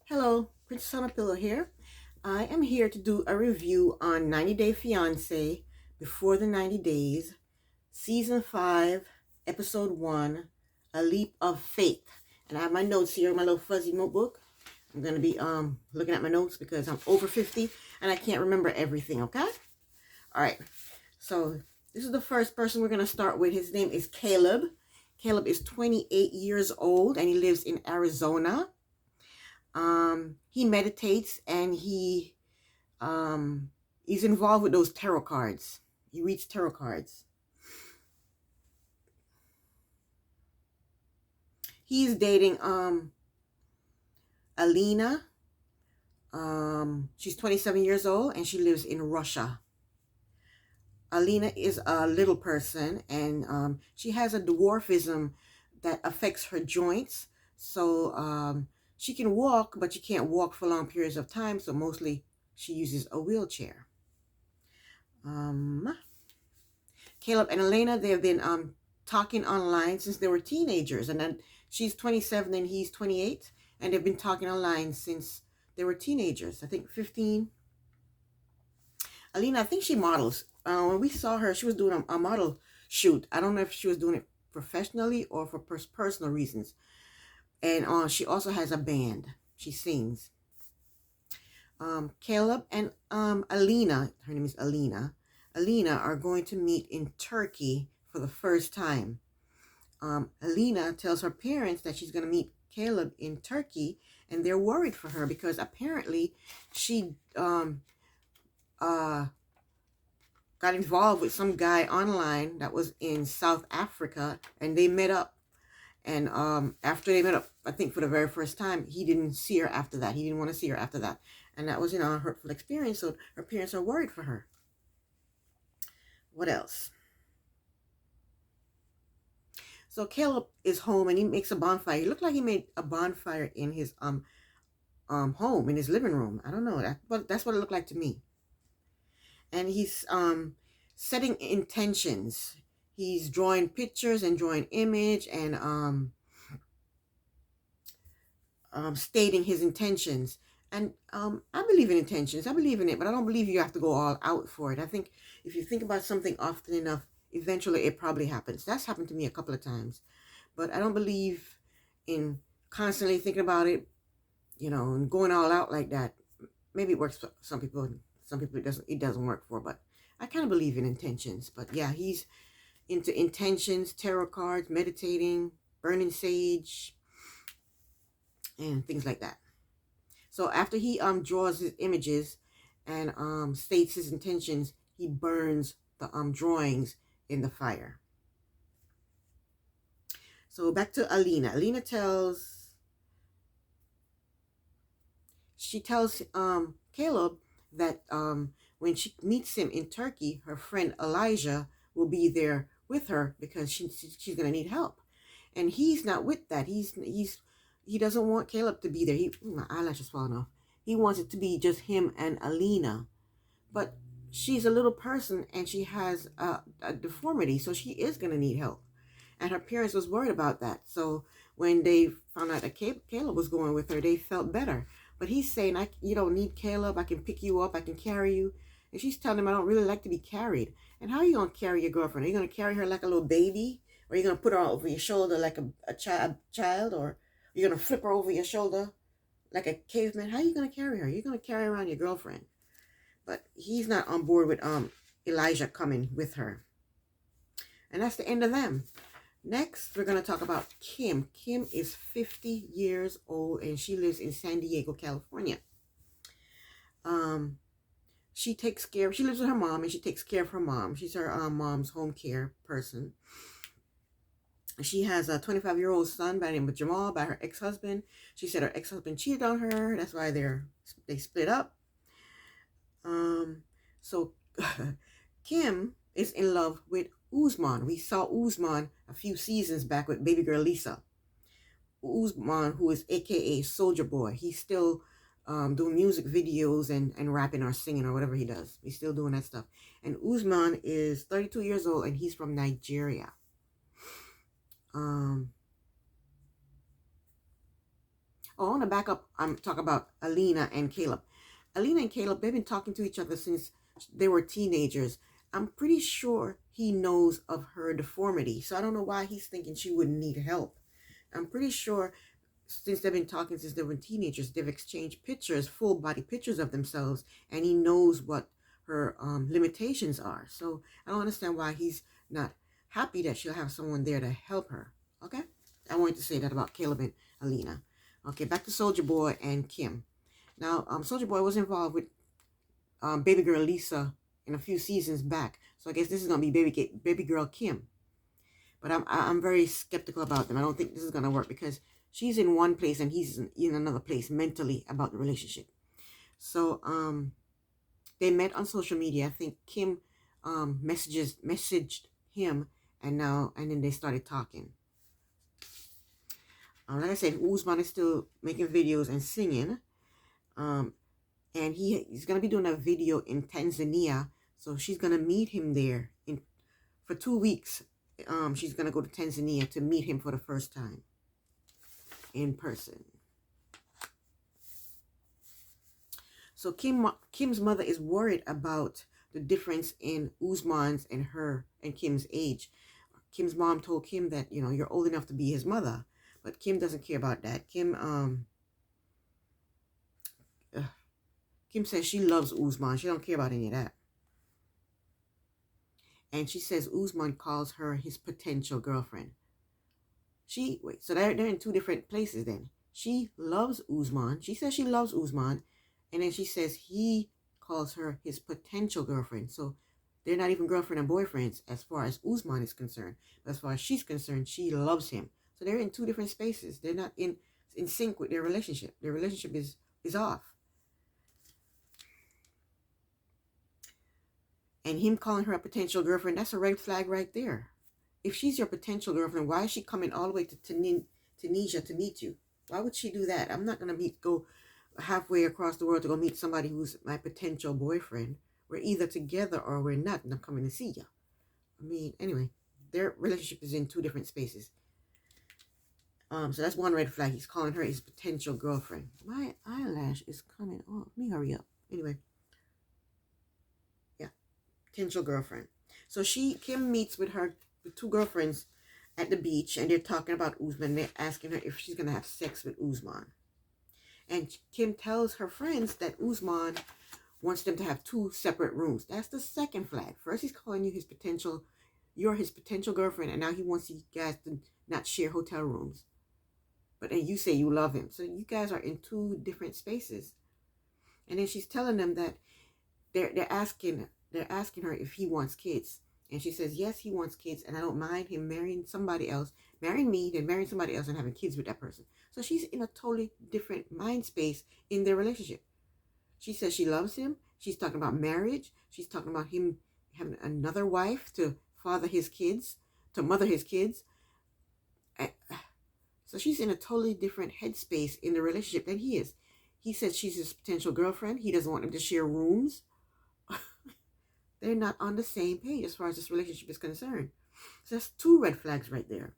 Hello, Princess on a Pillow here. I am here to do a review on 90 Day Fiance Before the 90 Days, Season 5, Episode 1, A Leap of Faith. And I have my notes here in my little fuzzy notebook. I'm going to be looking at my notes because I'm over 50 and I can't remember everything, okay? All right, so this is the first person we're going to start with. His name is Caleb. Caleb is 28 years old and he lives in Arizona. He meditates and he's involved with those tarot cards. He reads tarot cards. He's dating Alina. She's 27 years old and she lives in Russia. Alina is a little person and she has a dwarfism that affects her joints. So she can walk, but she can't walk for long periods of time. So mostly she uses a wheelchair. Caleb and Elena, they have been talking online since they were teenagers. And then she's 27 and he's 28. And they've been talking online since they were teenagers. I think 15. Alina, I think she models. When we saw her, she was doing a model shoot. I don't know if she was doing it professionally or for personal reasons. And she also has a band. She sings. Caleb and Alina, her name is Alina are going to meet in Turkey for the first time. Alina tells her parents that she's going to meet Caleb in Turkey, and they're worried for her because apparently she got involved with some guy online that was in South Africa, and they met up. And after they met up, I think for the very first time, he didn't see her after that. He didn't want to see her after that. And that was, a hurtful experience. So her parents are worried for her. What else? So Caleb is home and he makes a bonfire. He looked like he made a bonfire in his home, in his living room. I don't know, but that's what it looked like to me. And he's setting intentions. He's drawing pictures and drawing image and stating his intentions. And I believe in intentions. I believe in it, but I don't believe you have to go all out for it. I think if you think about something often enough, eventually it probably happens. That's happened to me a couple of times. But I don't believe in constantly thinking about it, and going all out like that. Maybe it works for some people. Some people it doesn't work for, but I kind of believe in intentions. But yeah, he's into intentions, tarot cards, meditating, burning sage, and things like that. So after he draws his images and states his intentions, he burns the drawings in the fire. So back to Alina. Alina tells Caleb that when she meets him in Turkey, her friend Elijah will be there with her because she's gonna need help, and he's not with that. He doesn't want Caleb to be there. My eyelashes falling off. He wants it to be just him and Alina, but she's a little person and she has a deformity, so she is gonna need help. And her parents was worried about that. So when they found out that Caleb was going with her, they felt better. But he's saying, you don't need Caleb. I can pick you up. I can carry you. And she's telling him, I don't really like to be carried. And how are you going to carry your girlfriend? Are you going to carry her like a little baby? Or are you going to put her over your shoulder like a child? Or are you going to flip her over your shoulder like a caveman? How are you going to carry her? You're going to carry around your girlfriend. But he's not on board with Elijah coming with her. And that's the end of them. Next, we're going to talk about Kim. Kim is 50 years old and she lives in San Diego, California. She lives with her mom and she takes care of her mom. She's her mom's home care person. She has a 25-year-old son by the name of Jamal, by her ex-husband. She said her ex-husband cheated on her. That's why they split up. So Kim is in love with Uzman. We saw Uzman a few seasons back with baby girl Lisa. Uzman, who is AKA Soldier Boy. He's still doing music videos and rapping or singing or whatever he does. He's still doing that stuff. And Uzman is 32 years old and he's from Nigeria. Oh, I want to back up. I'm talking about Alina and Caleb. Alina and Caleb, they've been talking to each other since they were teenagers. I'm pretty sure he knows of her deformity, so I don't know why he's thinking she wouldn't need help. I'm pretty sure since they've been talking since they were teenagers, they've exchanged pictures, full body pictures of themselves, and he knows what her limitations are. So I don't understand why he's not happy that she'll have someone there to help her. Okay? I wanted to say that about Caleb and Alina. Okay, back to Soldier Boy and Kim. Now, Soldier Boy was involved with baby girl Lisa in a few seasons back. So I guess this is gonna be baby girl Kim. But I'm very skeptical about them. I don't think this is gonna work because she's in one place and he's in another place mentally about the relationship. So they met on social media. I think Kim messaged him, and then they started talking. Like I said, Usman is still making videos and singing. And he's gonna be doing a video in Tanzania. So she's gonna meet him there for 2 weeks. She's gonna go to Tanzania to meet him for the first time in person. So Kim's mother is worried about the difference in Usman's and Kim's age. Kim's mom told Kim that, you're old enough to be his mother, but Kim doesn't care about that. Kim says she loves Usman. She don't care about any of that. And she says Usman calls her his potential girlfriend. So they're in two different places then. She loves Usman. She says she loves Usman. And then she says he calls her his potential girlfriend. So they're not even girlfriend and boyfriends as far as Usman is concerned. But as far as she's concerned, she loves him. So they're in two different spaces. They're not in sync with their relationship. Their relationship is off. And him calling her a potential girlfriend, that's a red flag right there. If she's your potential girlfriend, why is she coming all the way to Tunisia to meet you? Why would she do that? I'm not going to go halfway across the world to go meet somebody who's my potential boyfriend. We're either together or we're not, and I'm coming to see you. I mean, anyway, their relationship is in two different spaces. So that's one red flag. He's calling her his potential girlfriend. My eyelash is coming off. Let me hurry up. Anyway. Yeah. Potential girlfriend. So Kim meets with her two girlfriends at the beach, and they're talking about Usman. They're asking her if she's going to have sex with Usman. And Kim tells her friends that Usman wants them to have two separate rooms. That's the second flag. First, he's calling you you're his potential girlfriend, and now he wants you guys to not share hotel rooms. But then you say you love him. So you guys are in two different spaces. And then she's telling them that they're asking her if he wants kids. And she says, yes, he wants kids, and I don't mind him marrying somebody else, marrying me, then marrying somebody else and having kids with that person. So she's in a totally different mind space in their relationship. She says she loves him. She's talking about marriage. She's talking about him having another wife to mother his kids. So she's in a totally different headspace in the relationship than he is. He says she's his potential girlfriend. He doesn't want them to share rooms. They're not on the same page as far as this relationship is concerned. So that's two red flags right there.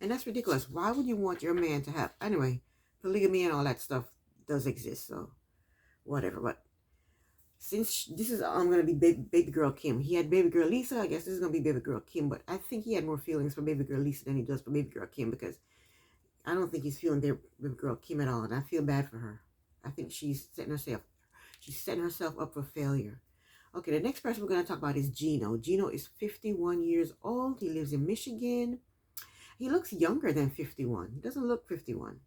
And that's ridiculous. Why would you want your man to have... Anyway, polygamy and all that stuff does exist, so whatever. But since this is going to be baby girl Kim. He had baby girl Lisa. I guess this is going to be baby girl Kim. But I think he had more feelings for baby girl Lisa than he does for baby girl Kim, because I don't think he's feeling baby girl Kim at all. And I feel bad for her. I think she's setting herself up for failure. Okay, the next person we're going to talk about is Gino. Gino is 51 years old. He lives in Michigan. He looks younger than 51. He doesn't look 51.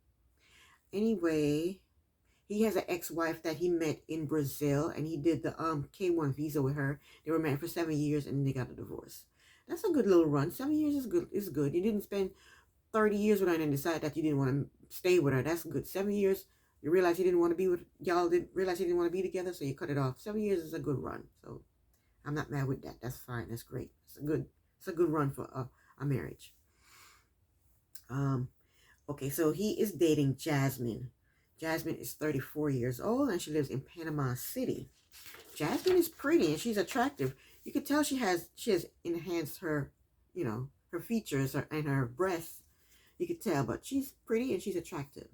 Anyway, he has an ex-wife that he met in Brazil, and he did the K1 visa with her. They were married for 7 years, and then they got a divorce. That's a good little run. 7 years is good. Is good. You didn't spend 30 years with her and then decide that you didn't want to stay with her. That's good. 7 years. You realize you didn't want to be with, y'all didn't realize you didn't want to be together, so you cut it off. 7 years is a good run. So I'm not mad with that. That's fine. That's great. It's a good run for a marriage. Okay, so he is dating Jasmine. Jasmine is 34 years old, and she lives in Panama City. Jasmine is pretty and she's attractive. You could tell she has enhanced her, her features and her breasts. You could tell, but she's pretty and she's attractive.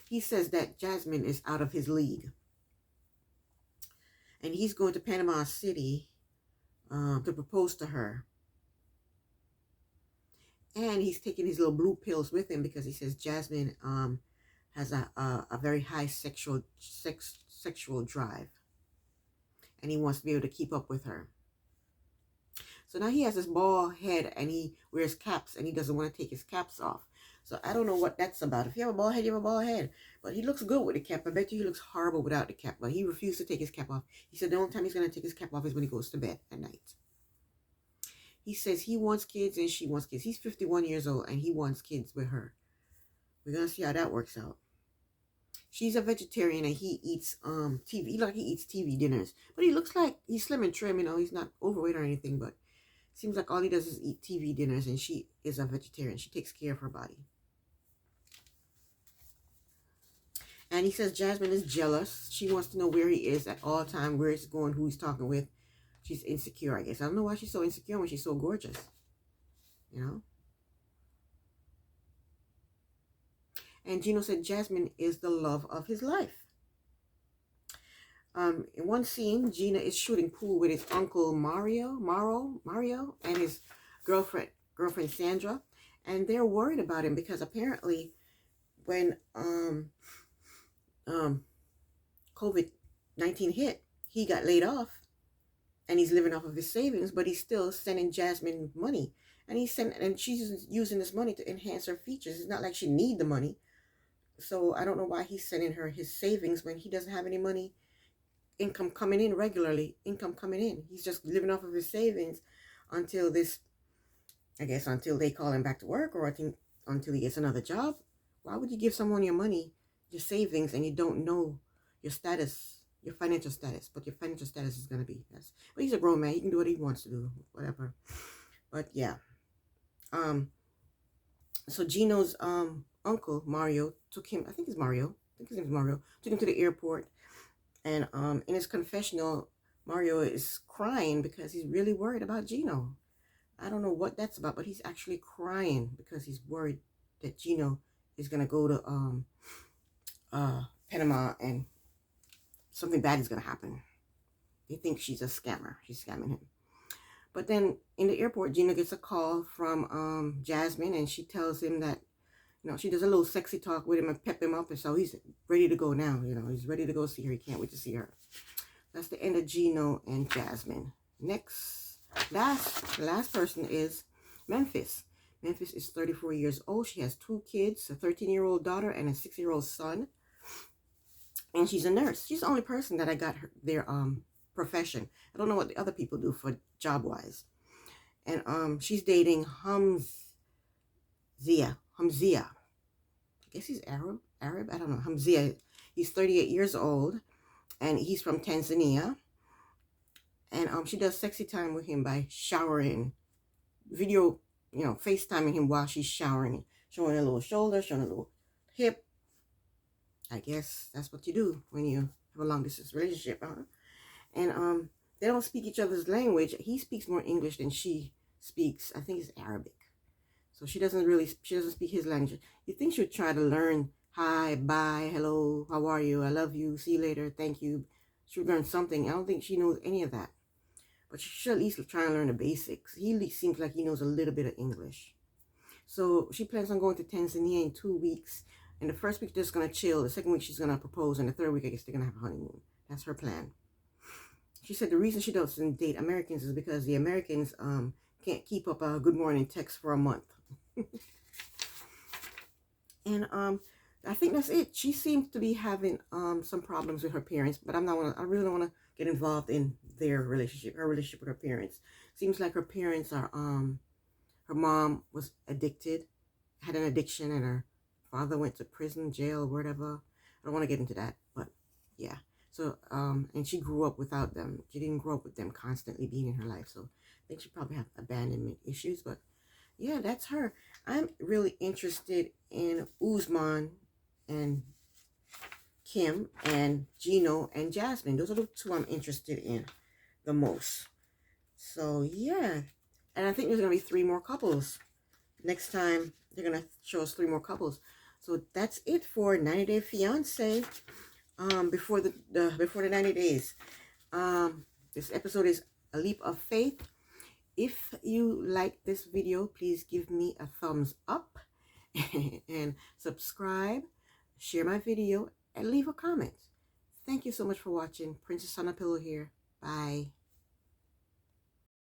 He says that Jasmine is out of his league. And he's going to Panama City to propose to her. And he's taking his little blue pills with him because he says Jasmine has a very high sexual drive. And he wants to be able to keep up with her. So now he has this bald head and he wears caps and he doesn't want to take his caps off. So I don't know what that's about. If you have a bald head, you have a bald head. But he looks good with the cap. I bet you he looks horrible without the cap. But he refused to take his cap off. He said the only time he's going to take his cap off is when he goes to bed at night. He says he wants kids and she wants kids. He's 51 years old and he wants kids with her. We're going to see how that works out. She's a vegetarian and he eats TV. He eats TV dinners. But he looks like he's slim and trim, you know. He's not overweight or anything, but seems like all he does is eat TV dinners, and she is a vegetarian. She takes care of her body. And he says Jasmine is jealous. She wants to know where he is at all time, where he's going, who he's talking with. She's insecure, I guess. I don't know why she's so insecure when she's so gorgeous. You know? And Gino said Jasmine is the love of his life. In one scene, Gina is shooting pool with his uncle Mario, and his girlfriend Sandra, and they're worried about him because apparently, when COVID-19 hit, he got laid off, and he's living off of his savings, but he's still sending Jasmine money, and she's using this money to enhance her features. It's not like she needs the money, so I don't know why he's sending her his savings when he doesn't have any money. Income coming in regularly, He's just living off of his savings until until they call him back to work, or I think until he gets another job. Why would you give someone your money, your savings, and you don't know your status, your financial status? But your financial status is going to be yes. But he's a grown man. He can do what he wants to do, whatever. But yeah. So Gino's uncle, Mario, took him, I think his name is Mario, took him to the airport. And in his confessional, Mario is crying because he's really worried about Gino. I don't know what that's about, but he's actually crying because he's worried that Gino is going to go to Panama and something bad is going to happen. They think she's a scammer. She's scamming him. But then in the airport, Gino gets a call from Jasmine, and she tells him that, you know, she does a little sexy talk with him and pep him up, and so he's ready to go now. You know, he's ready to go see her. He can't wait to see her. That's the end of Gino and Jasmine. Next, last person is Memphis. Memphis is 34 years old. She has 2 kids, a 13-year-old daughter and a 6-year-old son. And she's a nurse. She's the only person that I got their profession. I don't know what the other people do for job-wise. And she's dating Hamzia. I guess he's Arab. I don't know. Hamzia. He's 38 years old, and he's from Tanzania. And she does sexy time with him by showering, video, you know, FaceTiming him while she's showering, showing a little shoulder, showing a little hip. I guess that's what you do when you have a long distance relationship, huh? And they don't speak each other's language. He speaks more English than she speaks. I think it's Arabic. So she doesn't speak his language. You think she'd try to learn hi, bye, hello, how are you, I love you, see you later, thank you. She would learn something. I don't think she knows any of that. But she should at least try and learn the basics. He seems like he knows a little bit of English. So she plans on going to Tanzania in 2 weeks. And the first week, they're just going to chill. The second week, she's going to propose. And the third week, I guess they're going to have a honeymoon. That's her plan. She said the reason she doesn't date Americans is because the Americans can't keep up a good morning text for a month. And I think that's it. She seems to be having some problems with her parents, but I really don't want to get involved in their relationship, her relationship with her parents. Seems like her parents are her mom was addicted, had an addiction, and her father went to prison, jail, whatever. I don't want to get into that, but yeah. So and she grew up without them. She didn't grow up with them constantly being in her life. So I think she probably have abandonment issues, but yeah, that's her. I'm really interested in Usman and Kim and Gino and Jasmine. Those are the 2 I'm interested in the most. So yeah, and I think there's gonna be 3 more couples next time They're gonna show us 3 more couples. So that's it for 90 Day Fiance. Before the 90 days. This episode is a leap of faith. If you like this video, please give me a thumbs up and subscribe, share my video, and leave a comment. Thank you so much for watching. Princess on a Pillow here. Bye.